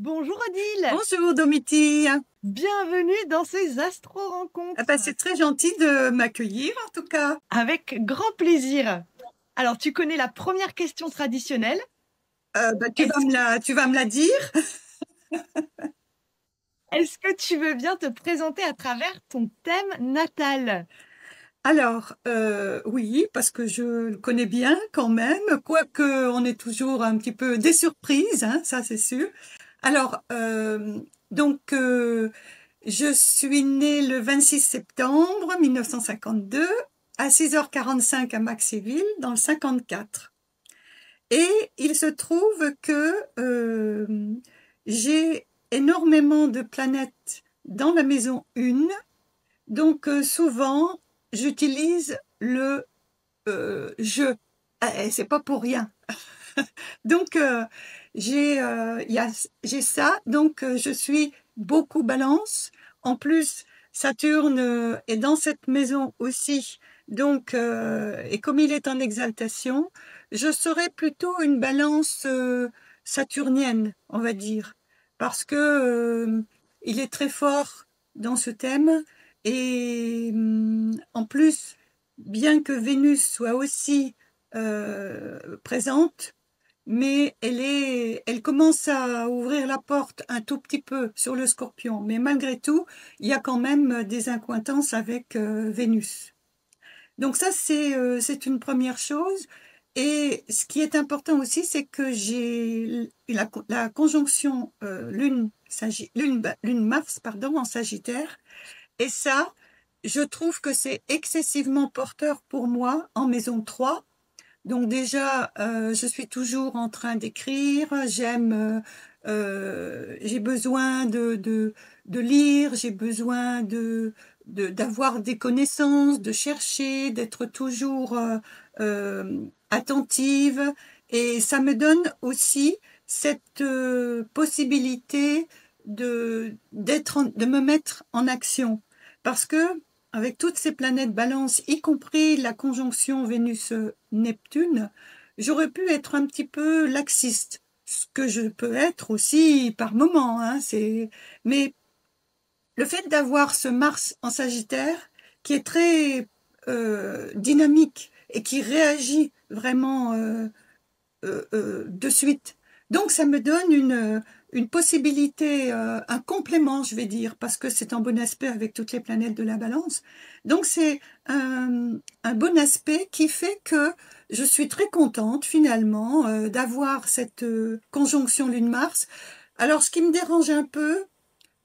Bonjour Odile, Bonjour Domitille. bienvenue dans ces astro-rencontres. Ah bah, c'est très gentil de m'accueillir en tout cas. Avec grand plaisir. Alors, tu connais la première question traditionnelle. Bah, tu vas me la dire. Est-ce que tu veux bien te présenter à travers ton thème natal? Alors, oui, parce que je le connais bien quand même, quoique on est toujours un petit peu des surprises, hein, ça c'est sûr. Alors, donc, je suis née le 26 septembre 1952 à 6h45 à Maxéville dans le 54. Et il se trouve que j'ai énormément de planètes dans la maison 1, donc souvent j'utilise le je. C'est pas pour rien. Donc j'ai ça, donc je suis beaucoup balance. En plus, Saturne est dans cette maison aussi, donc et comme il est en exaltation, je serais plutôt une balance saturnienne, on va dire, parce que il est très fort dans ce thème et en plus, bien que Vénus soit aussi présente, mais elle commence à ouvrir la porte un tout petit peu sur le Scorpion. Mais malgré tout, il y a quand même des incointances avec Vénus. Donc ça, c'est une première chose. Et ce qui est important aussi, c'est que j'ai la conjonction Lune-Mars, pardon, en Sagittaire. Et ça, je trouve que c'est excessivement porteur pour moi en maison 3. Donc déjà, je suis toujours en train d'écrire, j'ai besoin de lire, j'ai besoin d'avoir des connaissances, de chercher, d'être toujours attentive. Et ça me donne aussi cette possibilité de me mettre en action. Parce que avec toutes ces planètes balance, y compris la conjonction Vénus-Neptune, j'aurais pu être un petit peu laxiste, ce que je peux être aussi par moment, hein, mais le fait d'avoir ce Mars en Sagittaire, qui est très dynamique et qui réagit vraiment de suite. Donc ça me donne une possibilité, un complément, je vais dire, parce que c'est en bon aspect avec toutes les planètes de la balance. Donc c'est un bon aspect qui fait que je suis très contente finalement d'avoir cette conjonction Lune-Mars. Alors ce qui me dérange un peu,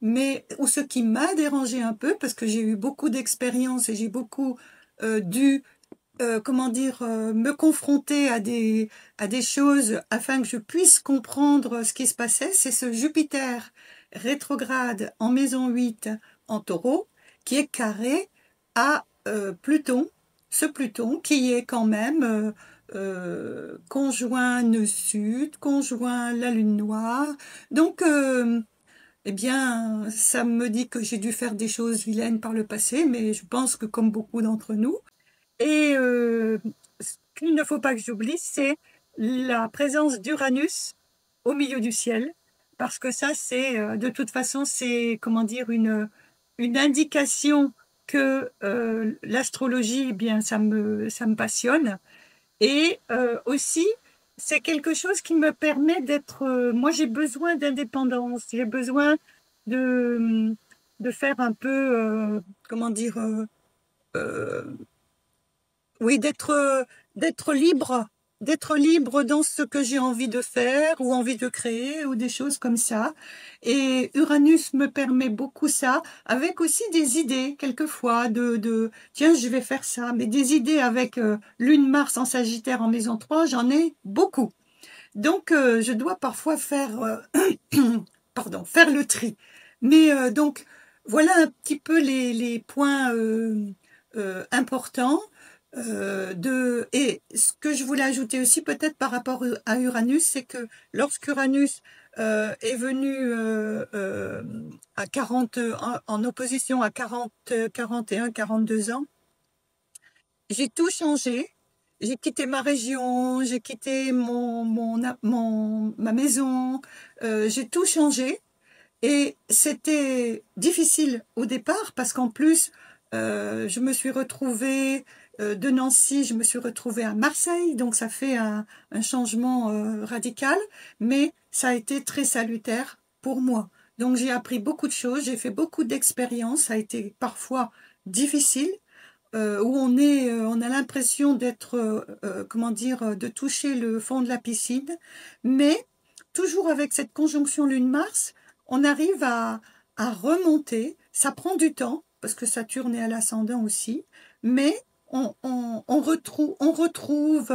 ou ce qui m'a dérangé un peu, parce que j'ai eu beaucoup d'expériences et j'ai beaucoup dû comment dire, me confronter à des choses afin que je puisse comprendre ce qui se passait, c'est ce Jupiter rétrograde en maison 8 en taureau qui est carré à Pluton, ce Pluton qui est quand même conjoint nœud sud, conjoint la lune noire. Donc, eh bien, ça me dit que j'ai dû faire des choses vilaines par le passé, mais je pense que comme beaucoup d'entre nous, et ce qu'il ne faut pas que j'oublie, c'est la présence d'Uranus au milieu du ciel, parce que ça, c'est de toute façon, c'est comment dire une indication que l'astrologie, eh bien, ça me passionne, et aussi c'est quelque chose qui me permet d'être. Moi, j'ai besoin d'indépendance, j'ai besoin de de faire un peu comment dire. Euh, oui, d'être libre dans ce que j'ai envie de faire ou envie de créer ou des choses comme ça. Et Uranus me permet beaucoup ça, avec aussi des idées quelquefois tiens, je vais faire ça, mais des idées avec Lune Mars en Sagittaire en maison 3, j'en ai beaucoup. Donc je dois parfois faire pardon, faire le tri. Mais donc voilà un petit peu les points importants. Et ce que je voulais ajouter aussi peut-être par rapport à Uranus, c'est que lorsqu'Uranus est venu à 40, en opposition à 40, 41, 42 ans, j'ai tout changé j'ai quitté ma région, j'ai quitté ma maison, j'ai tout changé. Et c'était difficile au départ parce qu'en plus, je me suis retrouvée de Nancy, je me suis retrouvée à Marseille, donc ça fait un changement radical, mais ça a été très salutaire pour moi. Donc j'ai appris beaucoup de choses, j'ai fait beaucoup d'expériences, ça a été parfois difficile, où on a l'impression d'être, comment dire, de toucher le fond de la piscine, mais toujours avec cette conjonction Lune-Mars, on arrive à remonter. Ça prend du temps, parce que Saturne est à l'ascendant aussi, mais on retrouve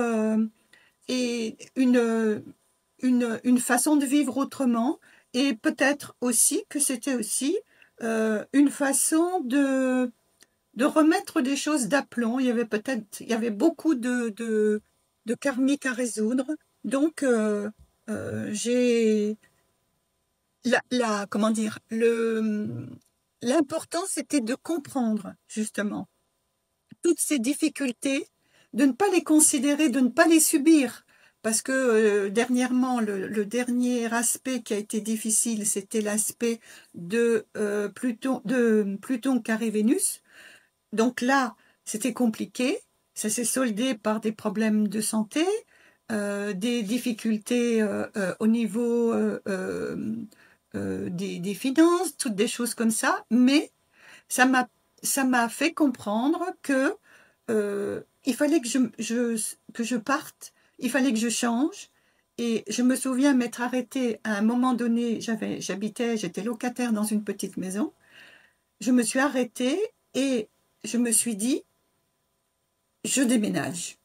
et une façon de vivre autrement, et peut-être aussi que c'était aussi une façon de remettre des choses d'aplomb. Il y avait beaucoup de karmique à résoudre. Donc, j'ai comment dire, l'important c'était de comprendre justement toutes ces difficultés, de ne pas les considérer, de ne pas les subir. Parce que dernièrement, le dernier aspect qui a été difficile, c'était l'aspect de Pluton carré Vénus. Donc là, c'était compliqué. Ça s'est soldé par des problèmes de santé, des difficultés au niveau des finances, toutes des choses comme ça. Mais ça m'a ça m'a fait comprendre que il fallait que je parte, il fallait que je change. Et je me souviens m'être arrêtée à un moment donné. J'étais locataire dans une petite maison. Je me suis arrêtée et je me suis dit, je déménage.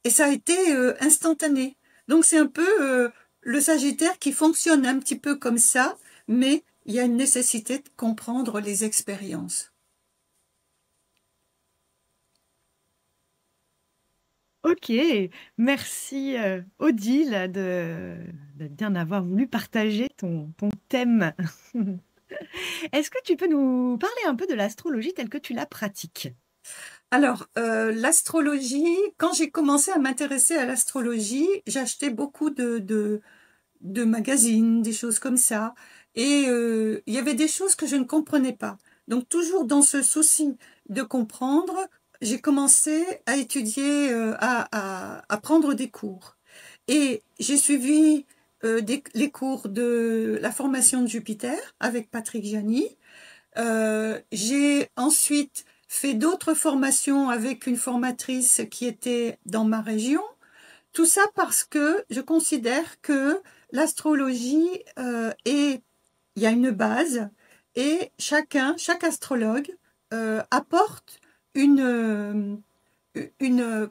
Et ça a été instantané. Donc c'est un peu le Sagittaire qui fonctionne un petit peu comme ça, mais il y a une nécessité de comprendre les expériences. Ok, merci Odile de bien avoir voulu partager ton thème. Est-ce que tu peux nous parler un peu de l'astrologie telle que tu la pratiques? Alors, l'astrologie, quand j'ai commencé à m'intéresser à l'astrologie, j'achetais beaucoup de magazines, des choses comme ça. Et il y avait des choses que je ne comprenais pas. Donc, toujours dans ce souci de comprendre, j'ai commencé à étudier, à prendre des cours. Et j'ai suivi les cours de la formation de Jupiter avec Patrick Gianni. J'ai ensuite fait d'autres formations avec une formatrice qui était dans ma région. Tout ça parce que je considère que l'astrologie il y a une base et chaque astrologue apporte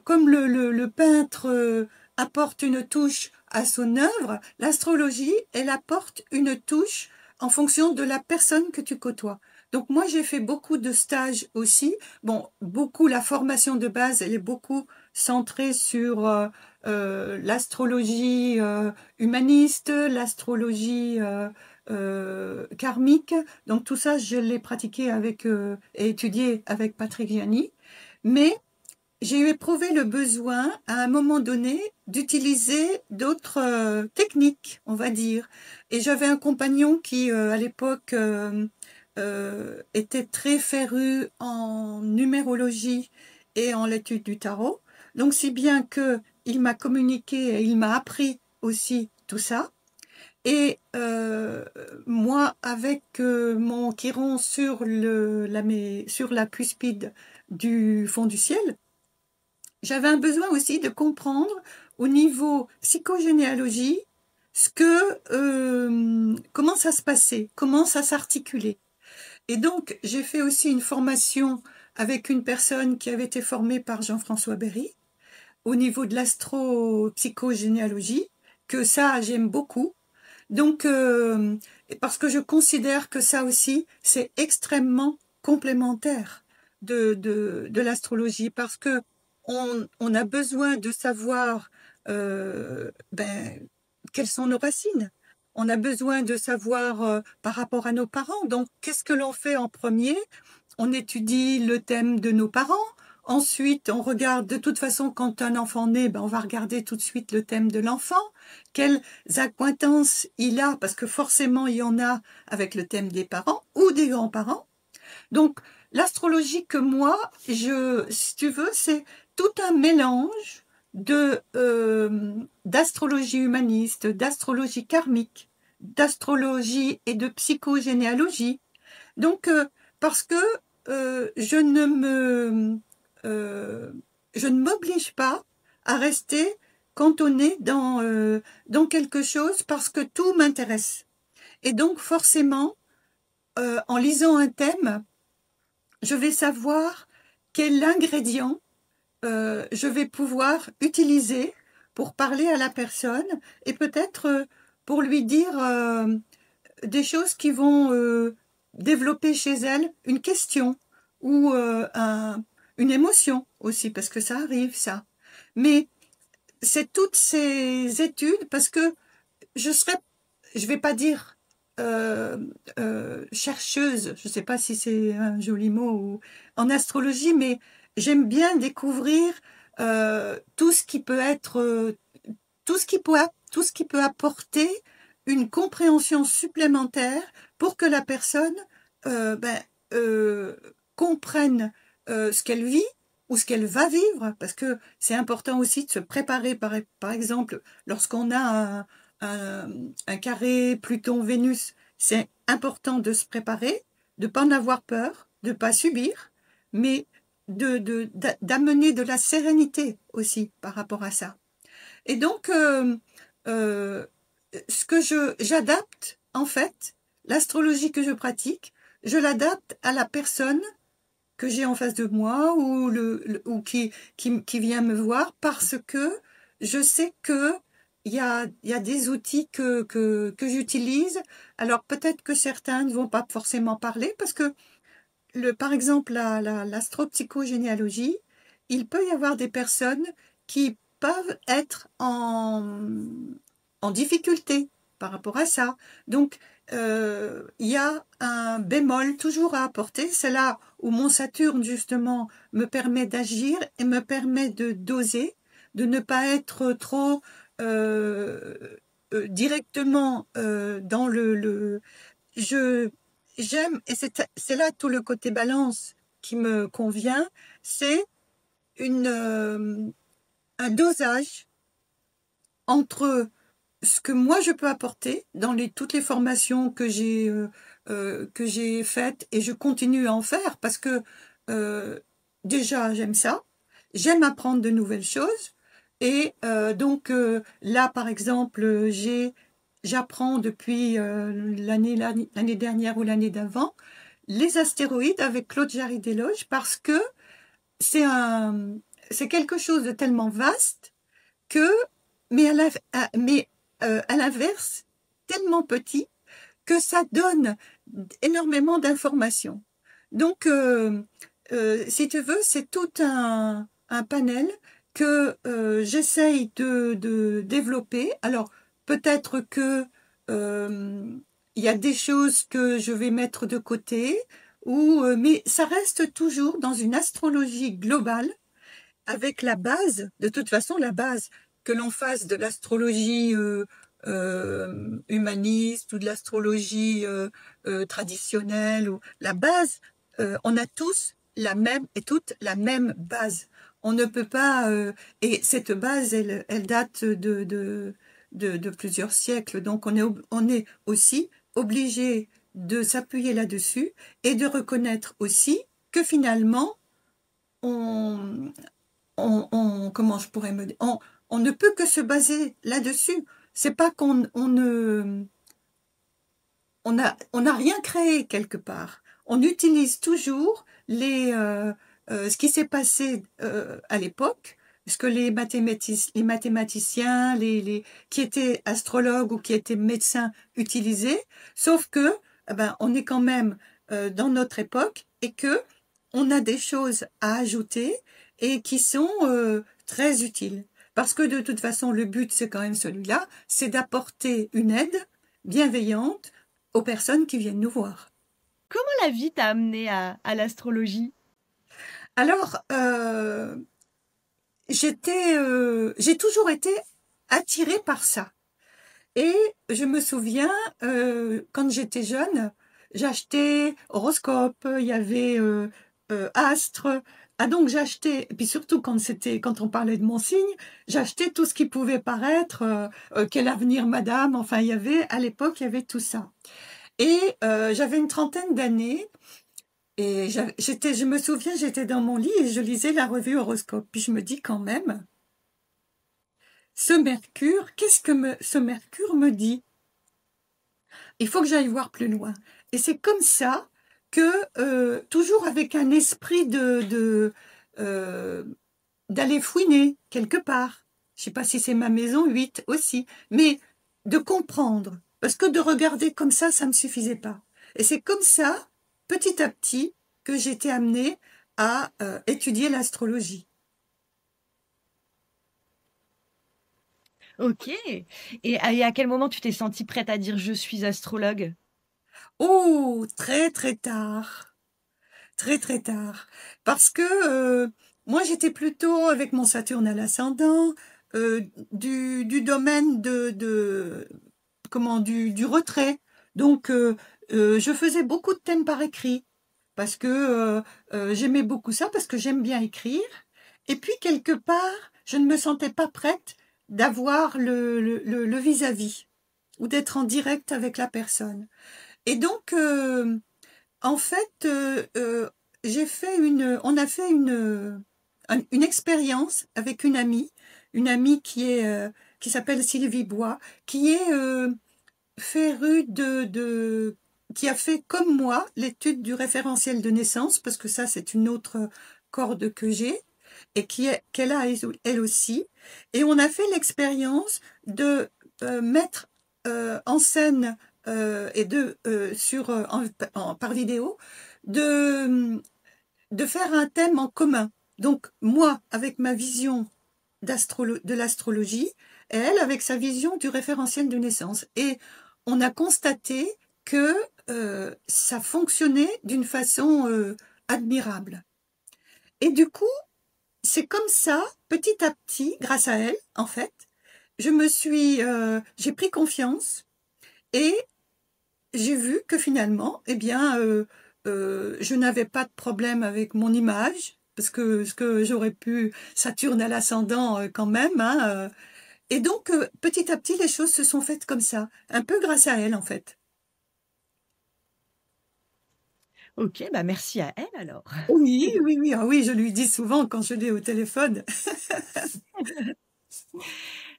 comme le peintre apporte une touche à son œuvre, l'astrologie, elle apporte une touche en fonction de la personne que tu côtoies. Donc moi, j'ai fait beaucoup de stages aussi. Bon, beaucoup, la formation de base, elle est beaucoup centrée sur l'astrologie humaniste, l'astrologie karmique. Donc tout ça, je l'ai pratiqué et étudié avec Patrick Gianni. Mais j'ai éprouvé le besoin, à un moment donné, d'utiliser d'autres techniques, on va dire. Et j'avais un compagnon qui, à l'époque, était très féru en numérologie et en l'étude du tarot. Donc, si bien que il m'a communiqué et il m'a appris aussi tout ça. Et moi, avec mon chiron sur la cuspide du fond du ciel, j'avais un besoin aussi de comprendre au niveau psychogénéalogie comment ça se passait, comment ça s'articulait. Et donc, j'ai fait aussi une formation avec une personne qui avait été formée par Jean-François Berry au niveau de l'astro-psychogénéalogie, que ça, j'aime beaucoup. Donc, parce que je considère que ça aussi, c'est extrêmement complémentaire de l'astrologie, parce que on a besoin de savoir quelles sont nos racines. On a besoin de savoir par rapport à nos parents. Donc, qu'est-ce que l'on fait en premier? On étudie le thème de nos parents, Ensuite, on regarde, de toute façon, quand un enfant naît, ben, on va regarder tout de suite le thème de l'enfant. Quelles accointances il a, parce que forcément, il y en a avec le thème des parents ou des grands-parents. Donc, l'astrologie que moi, si tu veux, c'est tout un mélange d'astrologie humaniste, d'astrologie karmique, d'astrologie et de psychogénéalogie. Donc, parce que euh, je ne m'oblige pas à rester cantonnée dans quelque chose parce que tout m'intéresse. Et donc, forcément, en lisant un thème, je vais savoir quel ingrédient je vais pouvoir utiliser pour parler à la personne et peut-être pour lui dire des choses qui vont développer chez elle une question ou une émotion aussi, parce que ça arrive, ça. Mais c'est toutes ces études, parce que je vais pas dire chercheuse, je sais pas si c'est un joli mot en astrologie, mais j'aime bien découvrir tout ce qui peut être, tout ce qui peut apporter une compréhension supplémentaire pour que la personne ben, euh, comprenne ce qu'elle vit ou ce qu'elle va vivre, parce que c'est important aussi de se préparer, par exemple, lorsqu'on a un carré Pluton-Vénus, c'est important de se préparer, de ne pas en avoir peur, de ne pas subir, mais d'amener de la sérénité aussi par rapport à ça. Et donc, euh, ce que j'adapte, en fait, l'astrologie que je pratique, je l'adapte à la personne que j'ai en face de moi ou qui vient me voir parce que je sais que il y a des outils que j'utilise. Alors peut-être que certains ne vont pas forcément parler parce que par exemple l'astropsychogénéalogie, il peut y avoir des personnes qui peuvent être en difficulté par rapport à ça. Donc, il y a un bémol toujours à apporter. C'est là où mon Saturne, justement, me permet d'agir et me permet de doser, de ne pas être trop euh, directement dans je, j'aime, et c'est là tout le côté balance qui me convient, c'est un dosage entre ce que moi je peux apporter dans toutes les formations que j'ai faites et je continue à en faire parce que euh, déjà j'aime ça, j'aime apprendre de nouvelles choses et donc là par exemple j'apprends depuis l'année dernière ou l'année d'avant les astéroïdes avec Claude Jarry-Desloges parce que c'est un c'est quelque chose de tellement vaste que, mais à l'inverse, tellement petit que ça donne énormément d'informations. Donc, si tu veux, c'est tout un panel que j'essaye de développer. Alors, peut-être que il y a des choses que je vais mettre de côté, mais ça reste toujours dans une astrologie globale avec la base, de toute façon, la base, que l'on fasse de l'astrologie humaniste ou de l'astrologie traditionnelle, ou la base, on a tous la même et toute la même base. On ne peut pas, et cette base, elle date de plusieurs siècles, donc on est aussi obligé de s'appuyer là-dessus et de reconnaître aussi que finalement, on, comment je pourrais on ne peut que se baser là-dessus. C'est pas on n'a rien créé quelque part. On utilise toujours ce qui s'est passé à l'époque, ce que les mathématiciens, qui étaient astrologues ou qui étaient médecins utilisaient, sauf que eh ben, on est quand même dans notre époque et que on a des choses à ajouter et qui sont très utiles. Parce que de toute façon, le but, c'est quand même celui-là, c'est d'apporter une aide bienveillante aux personnes qui viennent nous voir. Comment la vie t'a amené à l'astrologie? Alors, j'ai toujours été attirée par ça. Et je me souviens, quand j'étais jeune, j'achetais horoscope, il y avait astre. Ah donc j'achetais, et puis surtout quand on parlait de mon signe, j'achetais tout ce qui pouvait paraître, quel avenir madame, enfin à l'époque il y avait tout ça. Et j'avais une trentaine d'années, et je me souviens, j'étais dans mon lit et je lisais la revue horoscope. Puis je me dis quand même, ce Mercure, ce Mercure me dit? Il faut que j'aille voir plus loin. Et c'est comme ça que, toujours avec un esprit d'aller fouiner quelque part. Je ne sais pas si c'est ma maison 8 aussi, mais de comprendre. Parce que de regarder comme ça ne me suffisait pas. Et c'est comme ça, petit à petit, que j'étais amenée à étudier l'astrologie. Ok. Et à quel moment tu t'es sentie prête à dire je suis astrologue? Oh, très très tard. Très très tard. Parce que moi j'étais plutôt avec mon Saturne à l'ascendant, du domaine du retrait. Donc je faisais beaucoup de thèmes par écrit parce que j'aimais beaucoup ça, parce que j'aime bien écrire. Et puis quelque part, je ne me sentais pas prête d'avoir le vis-à-vis ou d'être en direct avec la personne. Et donc en fait, on a fait une expérience avec une amie qui s'appelle Sylvie Bois, qui est férue qui a fait comme moi l'étude du référentiel de naissance, parce que ça c'est une autre corde que j'ai, et qu'elle a elle aussi. Et on a fait l'expérience de mettre en scène et par vidéo, de, de faire un thème en commun. Donc moi, avec ma vision de l'astrologie, et elle avec sa vision du référentiel de naissance. Et on a constaté que ça fonctionnait d'une façon admirable. Et du coup, c'est comme ça, petit à petit, grâce à elle, en fait, j'ai pris confiance et j'ai vu que finalement, eh bien, je n'avais pas de problème avec mon image, parce que ce que j'aurais pu, Saturne à l'ascendant quand même, hein, et donc, petit à petit, les choses se sont faites comme ça, un peu grâce à elle, en fait. Ok, bah merci à elle alors. Oui, oui, oui, ah oui, je lui dis souvent quand je l'ai au téléphone.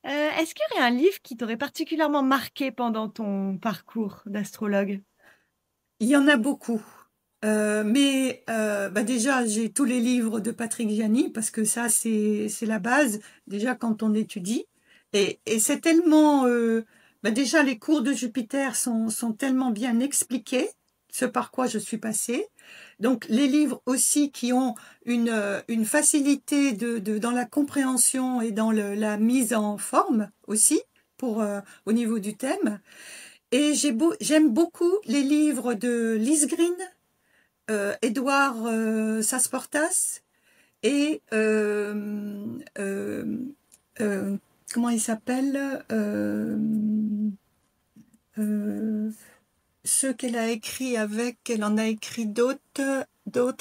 Est-ce qu'il y aurait un livre qui t'aurait particulièrement marqué pendant ton parcours d'astrologue? Il y en a beaucoup. Mais bah déjà, j'ai tous les livres de Patrick Gianni, parce que ça, c'est la base, déjà quand on étudie. Et c'est tellement... bah déjà, les cours de Jupiter sont tellement bien expliqués, ce par quoi je suis passée. Donc, les livres aussi qui ont une facilité dans la compréhension et dans la mise en forme aussi, au niveau du thème. Et j'aime beaucoup les livres de Lise Green, Édouard Sasportas et euh, comment il s'appelle, euh, ceux qu'elle a écrit avec, elle en a écrit d'autres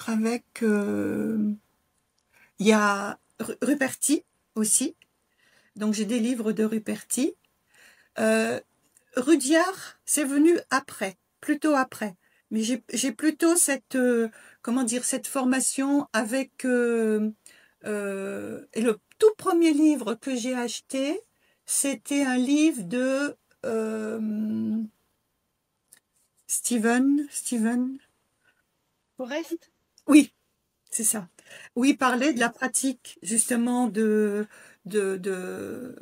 avec, il y a Ruperti aussi, donc j'ai des livres de Ruperti. Euh, Rudyard, c'est venu après, plutôt après. Mais j'ai plutôt comment dire, cette formation avec... et le tout premier livre que j'ai acheté, c'était un livre de Steven, Forest? oui, c'est ça. Où il parlait de la pratique, justement, de, de, de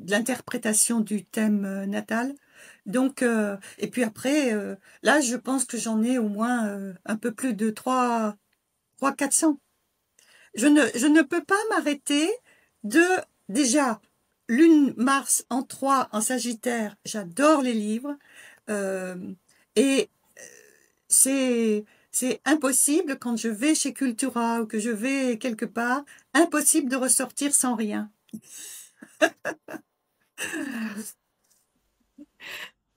l'interprétation du thème natal. Donc, et puis après, là, je pense que j'en ai au moins un peu plus de 400. Je ne peux pas m'arrêter de, déjà, Lune, Mars en 3 en Sagittaire, j'adore les livres. Euh, et c'est c'est impossible quand je vais chez Cultura ou que je vais quelque part, impossible de ressortir sans rien.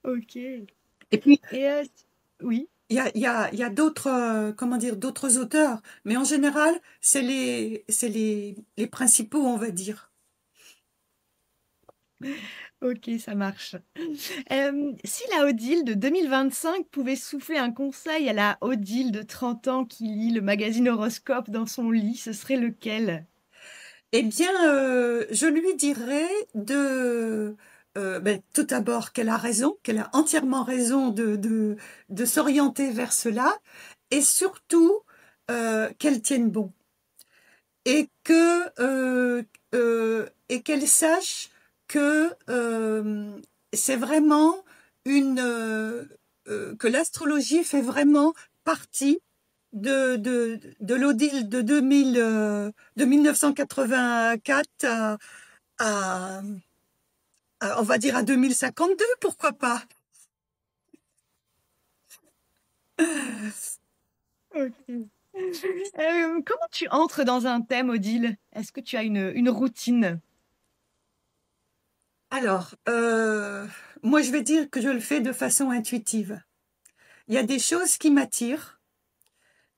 OK. Et puis, Et oui. il y a d'autres, comment dire, d'autres auteurs, mais en général, c'est les principaux, on va dire. OK, ça marche. Si la Odile de 2025 pouvait souffler un conseil à la Odile de 30 ans qui lit le magazine Horoscope dans son lit, ce serait lequel? Eh bien, je lui dirais tout d'abord qu'elle a raison, qu'elle a entièrement raison de s'orienter vers cela, et surtout qu'elle tienne bon, et et qu'elle sache que c'est vraiment que l'astrologie fait vraiment partie de l'Odile de 1984 à, on va dire à 2052, pourquoi pas. OK. Comment tu entres dans un thème, Odile? Est-ce que tu as une routine? Alors, moi je vais dire que je le fais de façon intuitive. Il y a des choses qui m'attirent,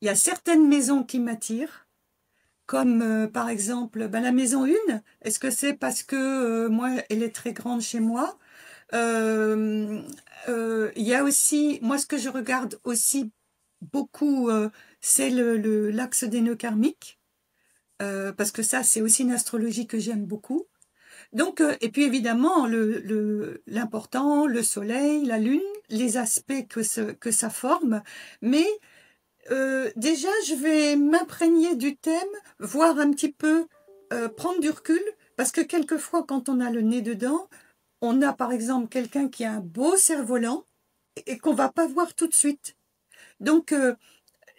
il y a certaines maisons qui m'attirent, comme par exemple la maison 1. Est-ce que c'est parce que moi elle est très grande chez moi? Euh, il y a aussi, moi ce que je regarde aussi beaucoup, c'est l'axe des nœuds karmiques, parce que ça c'est aussi une astrologie que j'aime beaucoup. Donc, et puis évidemment, l'important, le soleil, la lune, les aspects que ça forme. Mais déjà, je vais m'imprégner du thème, voir un petit peu, prendre du recul, parce que quelquefois, quand on a le nez dedans, on a par exemple quelqu'un qui a un beau cerf-volant et qu'on va pas voir tout de suite. Donc,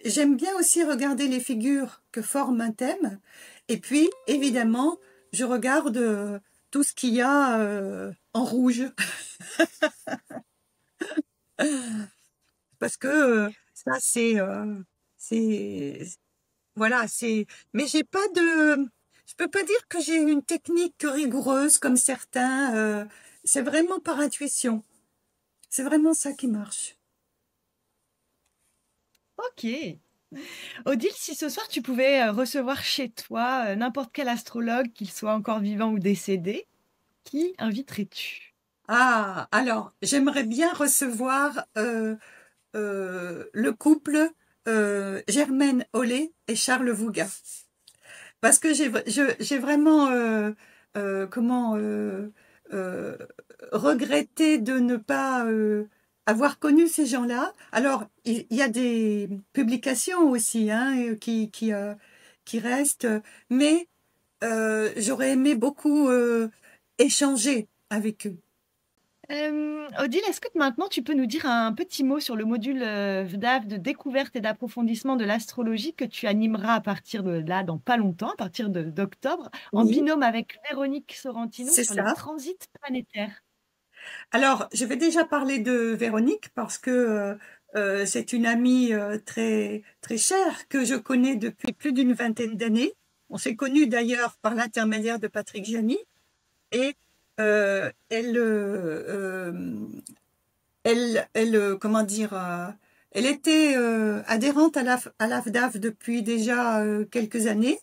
j'aime bien aussi regarder les figures que forme un thème. Et puis, évidemment, je regarde tout ce qu'il y a en rouge. Parce que ça, c'est, voilà, c'est, mais j'ai pas je peux pas dire que j'ai une technique rigoureuse comme certains. C'est vraiment par intuition. C'est vraiment ça qui marche. OK. Odile, si ce soir tu pouvais, recevoir chez toi, n'importe quel astrologue, qu'il soit encore vivant ou décédé, qui inviterais-tu? Ah, alors, j'aimerais bien recevoir le couple Germaine Hollet et Charles Vouga. Parce que j'ai vraiment comment euh, regretté de ne pas avoir connu ces gens-là. Alors, il y a des publications aussi hein, qui restent, mais j'aurais aimé beaucoup échanger avec eux. Odile, est-ce que maintenant tu peux nous dire un petit mot sur le module, VDAV de découverte et d'approfondissement de l'astrologie que tu animeras à partir de là, dans pas longtemps, à partir de d'octobre, en Oui, binôme avec Véronique Sorrentino c'est sur les ça. transits planétaires? Alors, je vais déjà parler de Véronique parce que c'est une amie très très chère que je connais depuis plus d'une vingtaine d'années. On s'est connus d'ailleurs par l'intermédiaire de Patrick Gianni et comment dire, elle était adhérente à l'AFDAF depuis déjà quelques années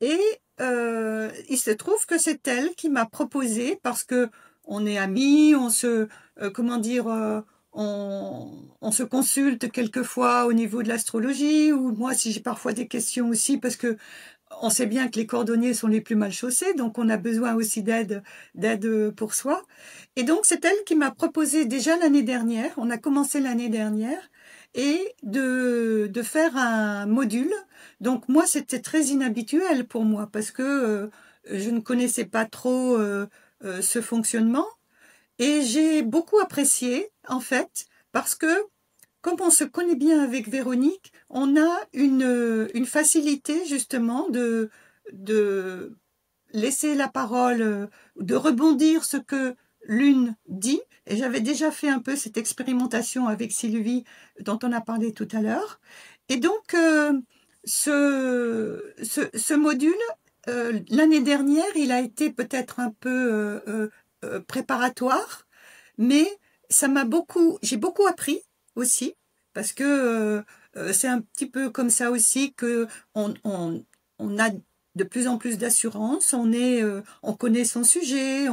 et il se trouve que c'est elle qui m'a proposé, parce que on est amis, comment dire, on se consulte quelquefois au niveau de l'astrologie, ou moi si j'ai parfois des questions aussi, parce que on sait bien que les cordonniers sont les plus mal chaussés, donc on a besoin aussi d'aide pour soi. Et donc c'est elle qui m'a proposé déjà l'année dernière, on a commencé l'année dernière, et de faire un module. Donc moi c'était très inhabituel pour moi parce que je ne connaissais pas trop ce fonctionnement, et j'ai beaucoup apprécié en fait parce que comme on se connaît bien avec Véronique, on a une facilité justement de laisser la parole, de rebondir lune dit, et j'avais déjà fait un peu cette expérimentation avec Sylvie dont on a parlé tout à l'heure. Et donc, ce module, l'année dernière, il a été peut-être un peu préparatoire, mais j'ai beaucoup appris aussi, parce que c'est un petit peu comme ça aussi que on a de plus en plus d'assurance, on connaît son sujet,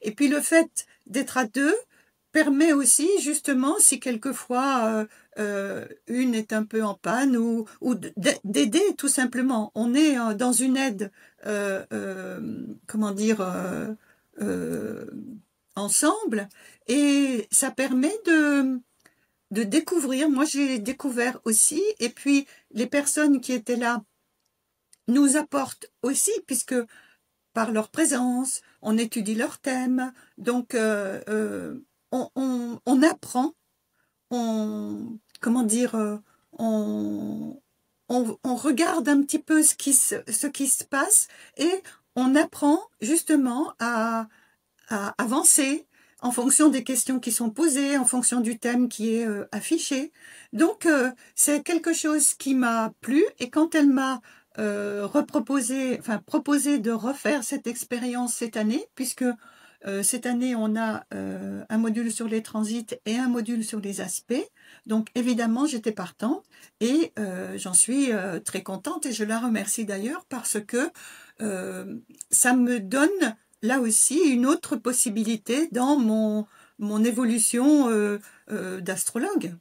et puis le fait d'être à deux permet aussi justement, si quelquefois une est un peu en panne, ou d'aider tout simplement. On est dans une aide, comment dire, euh, ensemble, et ça permet de découvrir. Moi, j'ai découvert aussi, et puis les personnes qui étaient là nous apportent aussi, puisque par leur présence, on étudie leurs thèmes, donc on apprend, comment dire, on regarde un petit peu ce qui se passe, et on apprend justement à avancer en fonction des questions qui sont posées, en fonction du thème qui est affiché. Donc, c'est quelque chose qui m'a plu, et quand elle m'a proposé de refaire cette expérience cette année, puisque cette année, on a un module sur les transits et un module sur les aspects. Donc, évidemment, j'étais partante, et j'en suis très contente, et je la remercie d'ailleurs parce que ça me donne là aussi une autre possibilité dans mon évolution d'astrologue.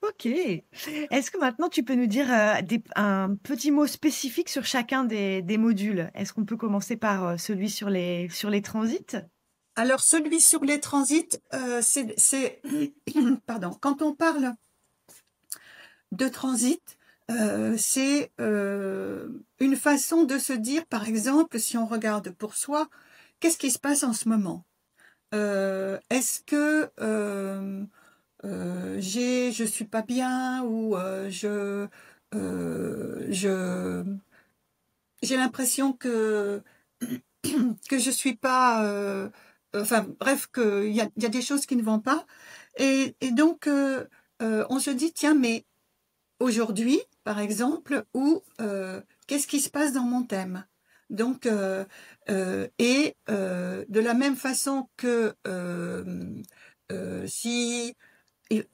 Ok. Est-ce que maintenant tu peux nous dire un petit mot spécifique sur chacun des modules? Est-ce qu'on peut commencer par celui sur les transits? Alors, celui sur les transits, pardon, quand on parle de transit, c'est une façon de se dire, par exemple, si on regarde pour soi, qu'est-ce qui se passe en ce moment? Est-ce que je suis pas bien, ou j'ai l'impression que je suis pas, enfin bref, il y a des choses qui ne vont pas, et donc on se dit, tiens, mais aujourd'hui, par exemple, ou qu'est-ce qui se passe dans mon thème? Donc, de la même façon que si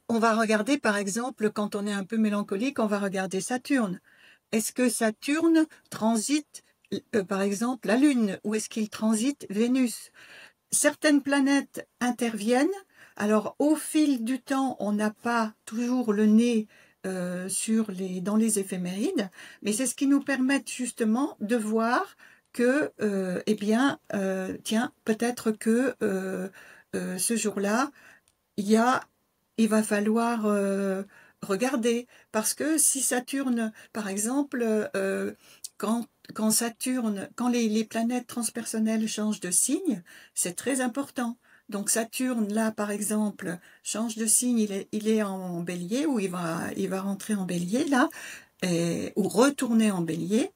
on va regarder, par exemple, quand on est un peu mélancolique, on va regarder Saturne. Est-ce que Saturne transite, par exemple, la Lune, ou est-ce qu'il transite Vénus? Certaines planètes interviennent. Alors, au fil du temps, on n'a pas toujours le nez dans les éphémérides, mais c'est ce qui nous permet justement de voir que, eh bien, tiens, peut-être que ce jour-là, il il va falloir regarder, parce que si Saturne, par exemple, quand Saturne, quand les planètes transpersonnelles changent de signe, c'est très important. Donc Saturne, là, par exemple, change de signe, il est en bélier, ou il va rentrer en bélier, là, ou retourner en bélier.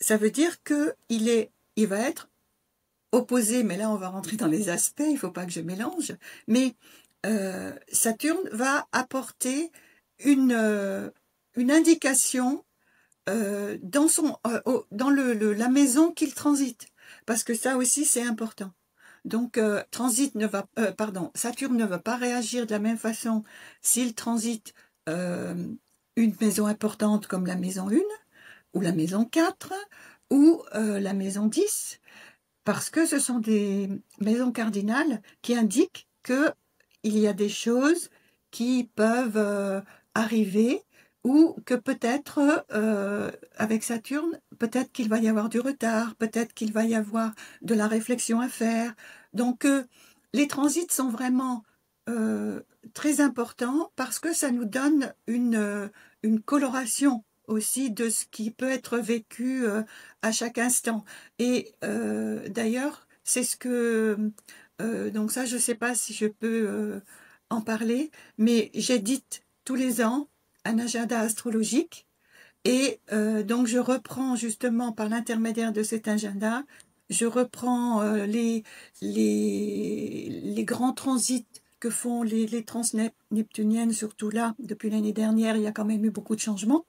Ça veut dire que il va être opposé, mais là, on va rentrer dans les aspects, il ne faut pas que je mélange, mais Saturne va apporter une indication dans la maison qu'il transite, parce que ça aussi c'est important. Donc Saturne ne va pas réagir de la même façon s'il transite euh, une maison importante comme la maison 1, ou la maison 4, ou la maison 10, parce que ce sont des maisons cardinales qui indiquent que il y a des choses qui peuvent arriver, ou que peut-être avec Saturne, peut-être qu'il va y avoir du retard, peut-être qu'il va y avoir de la réflexion à faire. Donc les transits sont vraiment très importants, parce que ça nous donne une coloration aussi de ce qui peut être vécu à chaque instant. Et d'ailleurs, c'est ce que donc ça, je ne sais pas si je peux en parler, mais j'édite tous les ans un agenda astrologique, et donc je reprends justement par l'intermédiaire de cet agenda je reprends les grands transits que font les transneptuniennes, surtout là, depuis l'année dernière, il y a quand même eu beaucoup de changements.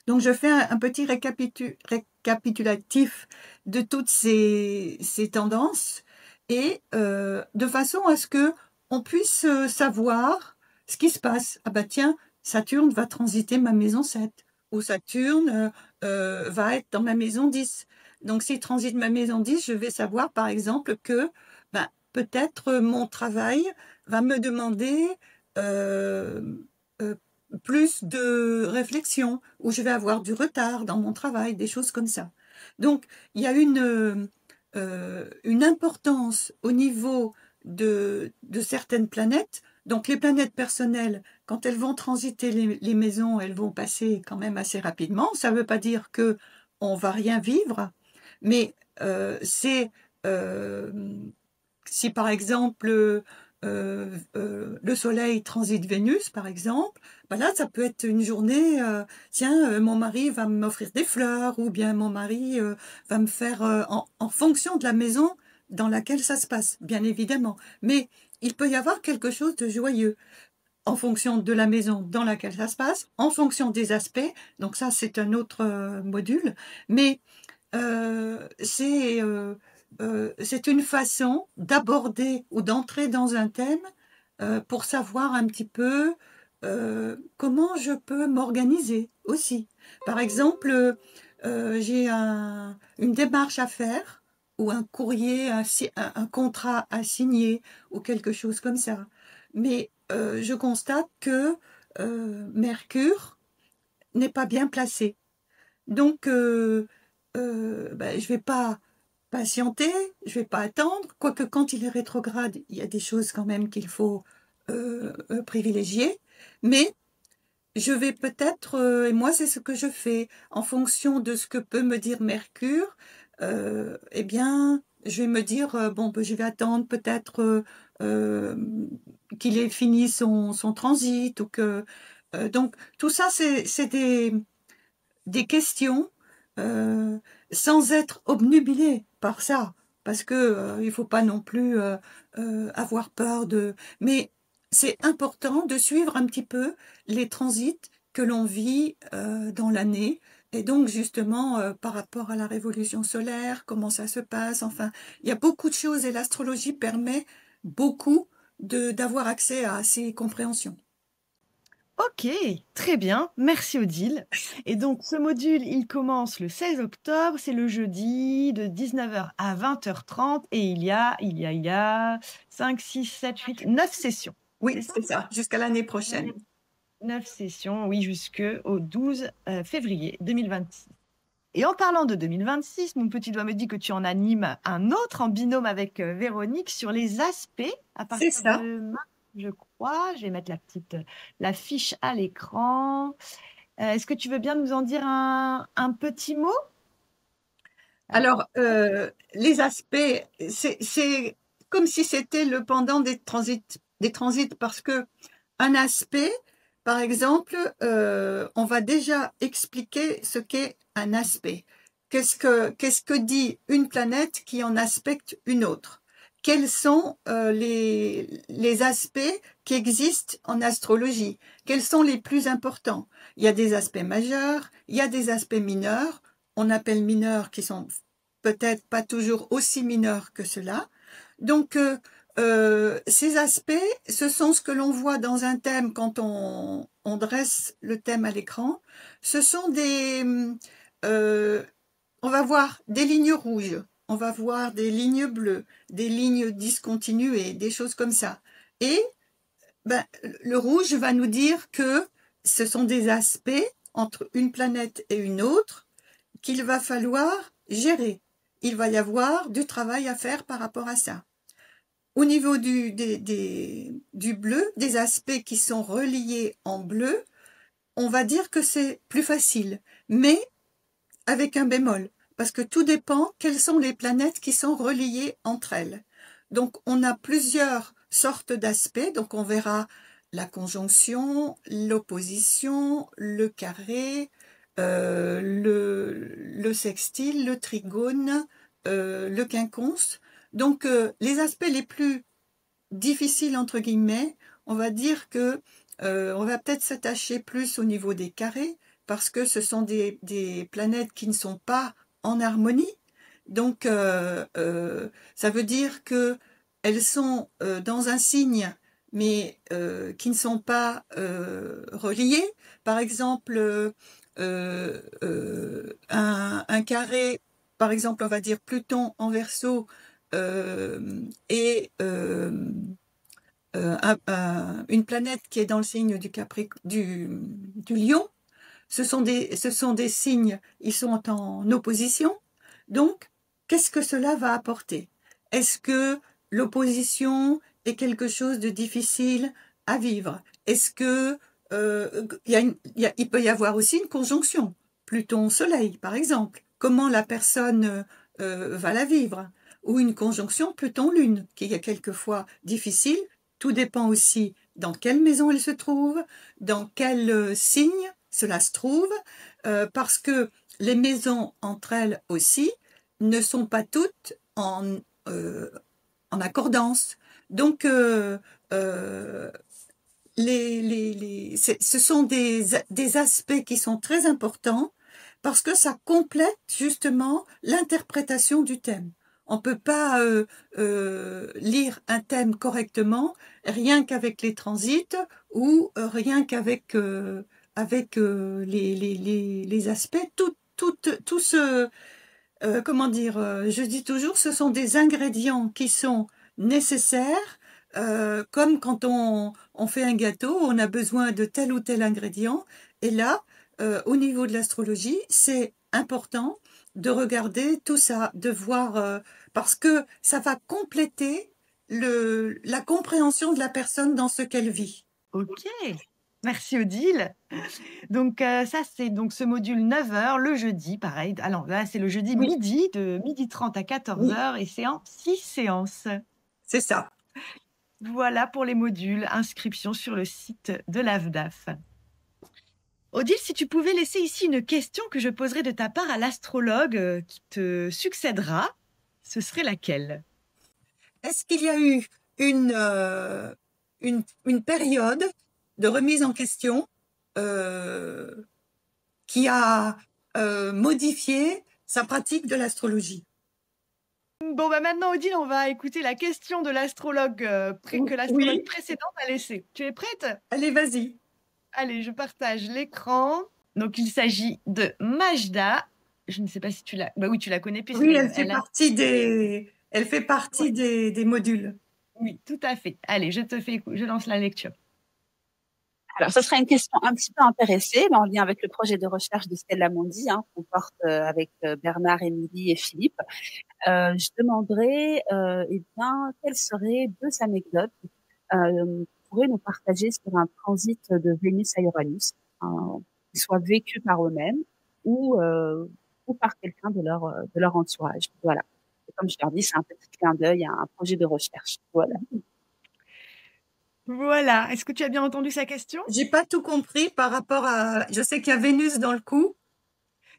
Donc, je fais un petit récapitulatif de toutes ces tendances et de façon à ce que on puisse savoir ce qui se passe. Ah bah tiens, Saturne va transiter ma maison 7 ou Saturne va être dans ma maison 10. Donc, s'il transite ma maison 10, je vais savoir par exemple que ben, peut-être mon travail va me demander euh, euh, plus de réflexion, où je vais avoir du retard dans mon travail, des choses comme ça. Donc, il y a une importance au niveau de certaines planètes. Donc, les planètes personnelles, quand elles vont transiter les maisons, elles vont passer quand même assez rapidement. Ça ne veut pas dire que on va rien vivre, mais c'est euh, si par exemple le Soleil transite Vénus, par exemple, ben là, ça peut être une journée, tiens, mon mari va m'offrir des fleurs, ou bien mon mari va me faire, en fonction de la maison dans laquelle ça se passe, bien évidemment. Mais il peut y avoir quelque chose de joyeux en fonction de la maison dans laquelle ça se passe, en fonction des aspects. Donc ça, c'est un autre module. Mais c'est une façon d'aborder ou d'entrer dans un thème pour savoir un petit peu comment je peux m'organiser aussi. Par exemple, j'ai une démarche à faire ou un courrier, un contrat à signer ou quelque chose comme ça. Mais je constate que Mercure n'est pas bien placé. Donc, ben, je vais pas patienter, je vais pas attendre. Quoique quand il est rétrograde, il y a des choses quand même qu'il faut privilégier. Mais je vais peut-être, et moi c'est ce que je fais, en fonction de ce que peut me dire Mercure, eh bien, je vais me dire, bon, ben, je vais attendre peut-être euh, qu'il ait fini son transit ou que... donc, tout ça, c'est des questions euh, sans être obnubilé par ça, parce que il faut pas non plus avoir peur de. Mais c'est important de suivre un petit peu les transits que l'on vit dans l'année. Et donc justement par rapport à la révolution solaire, comment ça se passe, enfin, il y a beaucoup de choses et l'astrologie permet beaucoup d'avoir accès à ces compréhensions. Ok, très bien, merci Odile. Et donc ce module, il commence le 16 octobre, c'est le jeudi de 19h à 20h30 et il y a 5, 6, 7, 8, 9 sessions. Oui, C'est ça? c'est ça, jusqu'à l'année prochaine. 9 sessions, oui, jusqu'au 12 février 2026. Et en parlant de 2026, mon petit doigt me dit que tu en animes un autre en binôme avec Véronique sur les aspects à C'est partir ça. de mars, je crois. Je vais mettre la fiche à l'écran. Est-ce que tu veux bien nous en dire un petit mot? Alors, Alors, les aspects, c'est comme si c'était le pendant des transits parce que un aspect, par exemple, on va déjà expliquer ce qu'est un aspect. Qu'est-ce que dit une planète qui en aspecte une autre? Quels sont les aspects qui existent en astrologie? Quels sont les plus importants? Il y a des aspects majeurs, il y a des aspects mineurs. On appelle mineurs qui sont peut-être pas toujours aussi mineurs que cela. Donc, ces aspects, ce sont ce que l'on voit dans un thème quand on dresse le thème à l'écran. Ce sont euh, on va voir des lignes rouges, on va voir des lignes bleues, des lignes discontinuées, des choses comme ça. Et ben, le rouge va nous dire que ce sont des aspects entre une planète et une autre qu'il va falloir gérer. Il va y avoir du travail à faire par rapport à ça. Au niveau du bleu, des aspects qui sont reliés en bleu, on va dire que c'est plus facile, mais avec un bémol, parce que tout dépend quelles sont les planètes qui sont reliées entre elles. Donc on a plusieurs sortes d'aspects, donc on verra la conjonction, l'opposition, le carré, le sextile, le trigone, le quinconce. Donc, les aspects les plus difficiles, entre guillemets, on va dire que on va peut-être s'attacher plus au niveau des carrés, parce que ce sont des planètes qui ne sont pas en harmonie. Donc, ça veut dire que elles sont dans un signe, mais qui ne sont pas reliées. Par exemple, un carré, par exemple, on va dire Pluton en Verseau et une planète qui est dans le signe du Lion. Ce sont des signes, ils sont en opposition. Donc, qu'est-ce que cela va apporter? Est-ce que l'opposition est quelque chose de difficile à vivre? Est-ce que il peut y avoir aussi une conjonction, Pluton-Soleil, par exemple. Comment la personne va la vivre? Ou une conjonction Pluton-Lune, qui est quelquefois difficile. Tout dépend aussi dans quelle maison elle se trouve, dans quel signe cela se trouve, parce que les maisons entre elles aussi ne sont pas toutes en accordance. Donc, ce sont des aspects qui sont très importants parce que ça complète justement l'interprétation du thème. On ne peut pas lire un thème correctement rien qu'avec les transits ou rien qu'avec les aspects. Tout ce, comment dire, je dis toujours, ce sont des ingrédients qui sont nécessaires, comme quand on fait un gâteau, on a besoin de tel ou tel ingrédient. Et là, au niveau de l'astrologie, c'est important de regarder tout ça, de voir, parce que ça va compléter la compréhension de la personne dans ce qu'elle vit. Ok, merci Odile. Donc ça, c'est donc ce module 9h le jeudi, pareil. Alors là, c'est le jeudi Oui, midi, de 12h30 à oui, 14h, et c'est en 6 séances. c'est ça. Voilà pour les modules, inscription sur le site de l'AFDAF. Odile, si tu pouvais laisser ici une question que je poserai de ta part à l'astrologue qui te succédera, ce serait laquelle? Est-ce qu'il y a eu une, une période de remise en question qui a modifié sa pratique de l'astrologie? Bon, bah maintenant, Odile, on va écouter la question de l'astrologue que l'astrologue Oui, précédente a laissée. Tu es prête? allez, vas-y. Allez, je partage l'écran. Donc, il s'agit de Majda. Je ne sais pas si tu la... Bah oui, tu la connais Oui, puisqu'elle elle a... elle fait Ouais, partie des modules. oui, tout à fait. Allez, je lance la lecture. Alors, ce sera une question un petit peu intéressée, mais en lien avec le projet de recherche de Stella Mondi, qu'on porte avec Bernard, Émilie et Philippe. Je demanderai, eh bien, quelles seraient 2 anecdotes que pourraient nous partager sur un transit de Vénus à Uranus, qui soit vécu par eux-mêmes ou par quelqu'un de leur entourage. Voilà. Et comme je leur dis, c'est un petit clin d'œil à un projet de recherche. Voilà. Voilà. Est-ce que tu as bien entendu sa question? J'ai pas tout compris par rapport à. Je sais qu'il y a Vénus dans le coup.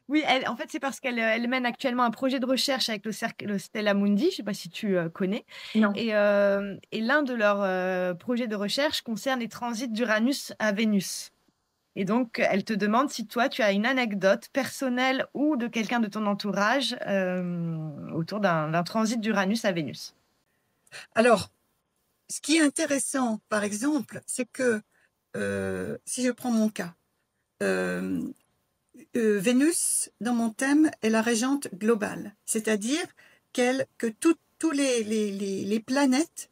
Oui, en fait, c'est parce qu'elle mène actuellement un projet de recherche avec le cercle Stella Mundi. Je ne sais pas si tu connais. Non. Et l'un de leurs projets de recherche concerne les transits d'Uranus à Vénus. Et donc, elle te demande si toi, tu as une anecdote personnelle ou de quelqu'un de ton entourage autour d'un transit d'Uranus à Vénus. Alors, ce qui est intéressant, par exemple, c'est que si je prends mon cas, euh, Vénus, dans mon thème, est la régente globale, c'est-à-dire que tous les planètes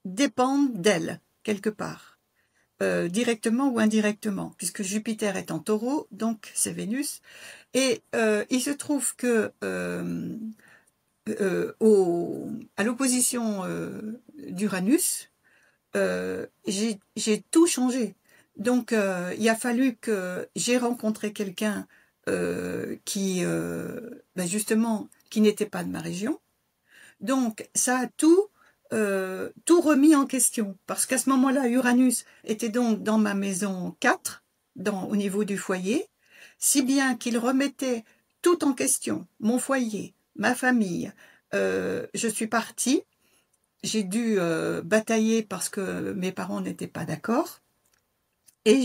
dépendent d'elle, quelque part, directement ou indirectement, puisque Jupiter est en taureau, donc c'est Vénus. Et il se trouve que à l'opposition d'Uranus, j'ai tout changé. Donc, il a fallu que j'ai rencontré quelqu'un justement, qui n'était pas de ma région. Donc, ça a tout remis en question. Parce qu'à ce moment-là, Uranus était donc dans ma maison 4, au niveau du foyer, si bien qu'il remettait tout en question, mon foyer, ma famille. Je suis partie. J'ai dû batailler parce que mes parents n'étaient pas d'accord. Et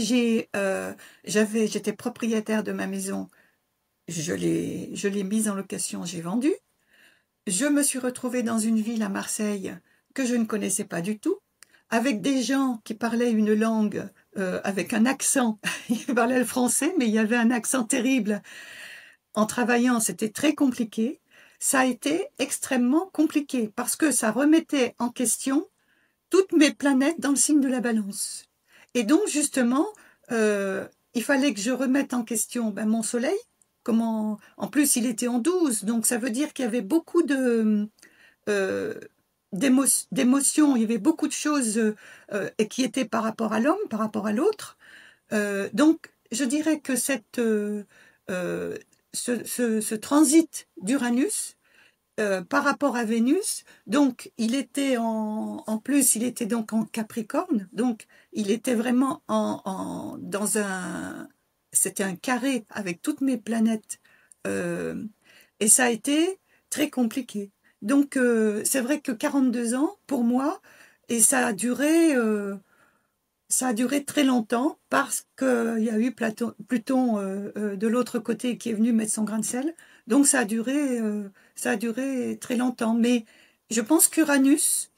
j'étais propriétaire de ma maison. Je l'ai mise en location, j'ai vendu. Je me suis retrouvée dans une ville à Marseille que je ne connaissais pas du tout, avec des gens qui parlaient une langue avec un accent. Ils parlaient le français, mais il y avait un accent terrible. En travaillant, c'était très compliqué. Ça a été extrêmement compliqué parce que ça remettait en question toutes mes planètes dans le signe de la Balance. Et donc, justement, il fallait que je remette en question mon soleil. En plus, il était en 12, donc ça veut dire qu'il y avait beaucoup d'émotions, il y avait beaucoup de choses qui étaient par rapport à l'homme, par rapport à l'autre. Donc, je dirais que ce transit d'Uranus par rapport à Vénus, donc il était en plus, il était donc en Capricorne, donc il était vraiment c'était un carré avec toutes mes planètes, et ça a été très compliqué. Donc c'est vrai que 42 ans pour moi, et ça a duré très longtemps parce qu'il y a eu Pluton de l'autre côté qui est venu mettre son grain de sel. Donc ça a duré très longtemps. Mais je pense qu'Uranus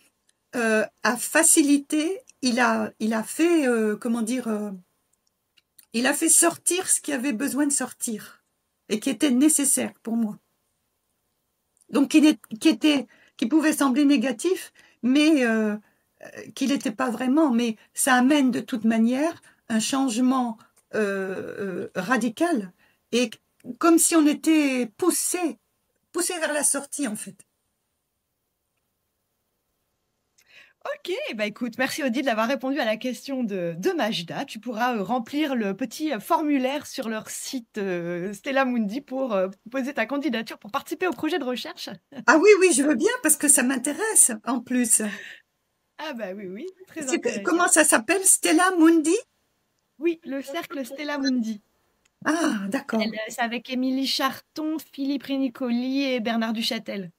a facilité, il a fait, il a fait sortir ce qui avait besoin de sortir et qui était nécessaire pour moi. Donc qui pouvait sembler négatif, mais qu'il n'était pas vraiment, mais ça amène de toute manière un changement radical, et comme si on était poussé vers la sortie en fait. Ok, bah écoute, merci Odile d'avoir répondu à la question de Majda. Tu pourras remplir le petit formulaire sur leur site Stella Mundi pour poser ta candidature pour participer au projet de recherche. Ah oui, oui, je veux bien parce que ça m'intéresse en plus. Ah bah oui, oui, très intéressant. Comment ça s'appelle, Stella Mundi? Oui, le cercle Stella Mundi. Ah, d'accord. C'est avec Émilie Charton, Philippe Rénicoli et Bernard Duchâtel.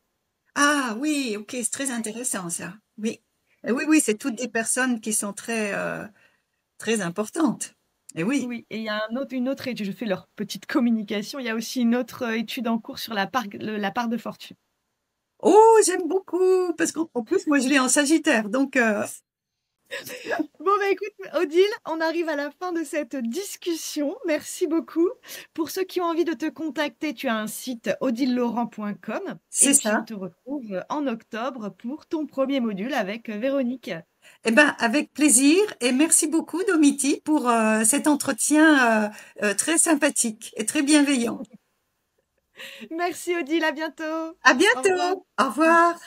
Ah oui, ok, c'est très intéressant ça. Oui, oui, oui, c'est toutes des personnes qui sont très importantes. Et oui. Oui, et il y a une autre étude, je fais leur petite communication, il y a aussi une autre étude en cours sur la part de fortune. Oh, j'aime beaucoup, parce qu'en plus, moi, je l'ai en Sagittaire, donc... Bon, bah écoute, Odile, on arrive à la fin de cette discussion. Merci beaucoup. Pour ceux qui ont envie de te contacter, tu as un site odilelaurent.com. C'est et puis, ça. on te retrouve en octobre pour ton premier module avec Véronique. Eh ben, avec plaisir, et merci beaucoup, Domiti, pour cet entretien très sympathique et très bienveillant. Merci, Odile, à bientôt. À Au revoir. bientôt. Au revoir.